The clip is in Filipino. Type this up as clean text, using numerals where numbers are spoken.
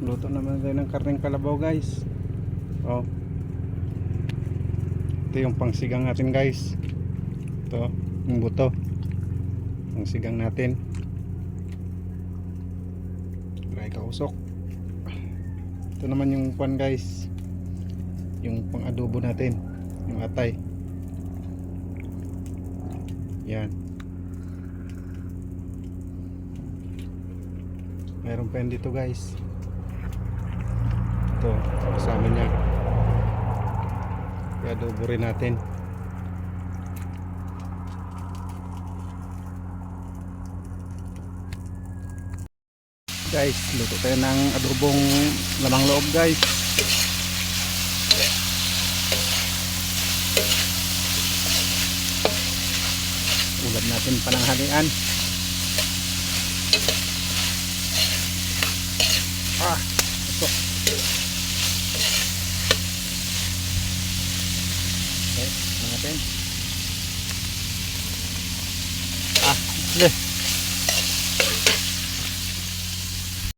luto naman tayo ng karneng kalabaw guys. Oh, ito yung pangsigang natin guys. Ito yung buto, pangsigang natin. Try kausok. Ito naman yung pan guys, yung pang adobo natin, yung atay. Yan. Mayroon pa yan dito guys. Ito kasama niya, i-adobo rin natin. Guys, luto tayo ng adobong lamang loob guys. Ulam natin pananghalian. Pasok. Okay, natin. Sige.